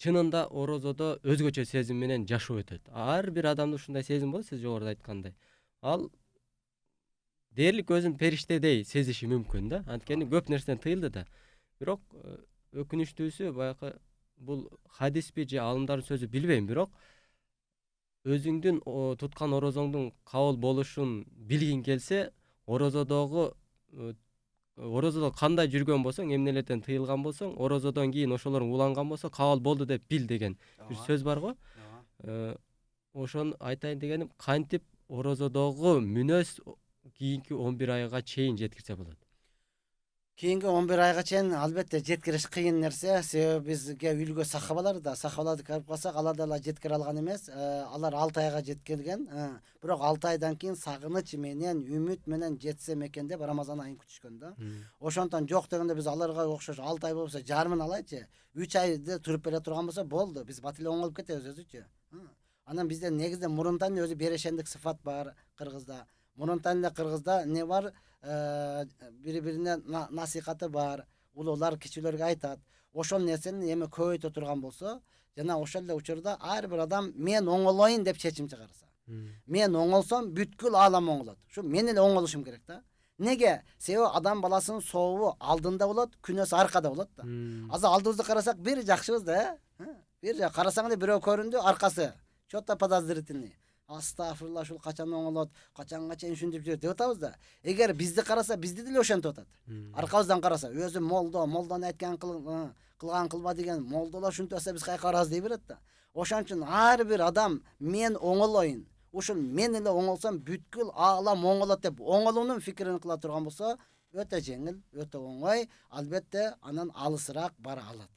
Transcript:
чынында орозодо өзгөчө сезим менен жашоо өтөт. Ар бир адамда ушундай сезим болот, сиз жогоруда айткандай. Ал дээрлик өзүн периштедей сезиши мүмкүн да. Анткени көп нерседен тыйылды да. Бирок өкүнүчтүүсү баягы бул хадиспи же алымдардын сөзү билбейм, бирок өзүңдүн туткан орозоңдун кабыл болушун билгиң келсе, орозодогу э, орозодо кандай жүргөн болсоң, эмнелерден тыйылган болсоң, орозодон кийин ошолоруң уланган болсо кабыл болду деп бил деген бир Ооба. сөз бар го. Ооба. Э, Ошону айтайын дегеним, кантип орозодогу мүнөз кийинки 11 айга чейин жеткирсе болот. Кийинки 11 айга чейин албетте жеткириш кыйын нерсе. Себеби бизге үлгү сахабалар да, сахабаларды карап калсак, алар дагы жеткире алган эмес. Алар 6 айга жеткирген. Бирок 6 айдан кийин сагыныч менен, үмүт менен жетсем экен деп Рамазан айын күтүшкөн да. Ошондон жок дегенде биз аларга окшош 6 ай болбосо жарымын алайчы. 3 айды туруп бере турган болсо болду. Биз бат эле оңолуп кетебиз өзүчү. Анан бизде негизде мурунтан өзү берешендик сыфат бар кыргызда. Мурунтан эле кыргызда не бар? Бири-бирине насихаты бар. Улуулар кичүүлөргө айтат. Ошол нерсени эми көбөйтө турган болсо, жана ошол эле учурда ар бир адам мен оңолоюн деп чечим чыгарса. Мен оңолсом бүткүл аалам оңолот. Ушу мен эле оңолушум керек да. Неге? Себеби адам баласынын сообу алдында болот, күнөөсү аркада болот да. Азыр алдыбызды карасак бир жакшыбыз да, бир жак карасаң эле бирөө көрүндү, аркасы чё-то подозрительный. Астафырла, ушул качан оңолот, качанга чейин ушинтип жүрөт деп атабыз да. Эгер бизди караса, бизди деле ошентип атат. Аркабыздан караса, өзү молдонун айткан кылган кылба деген молдолор ушинтип атса биз кайка барабыз дей берет да. Ошон үчүн ар бир адам мен оңолоюн, ушул мен эле оңолсом бүткүл аалам оңолот деп оңолуунун фикирин кыла турган болсо, өтө жеңил, өтө оңой, албетте анан алысыраак бара алат.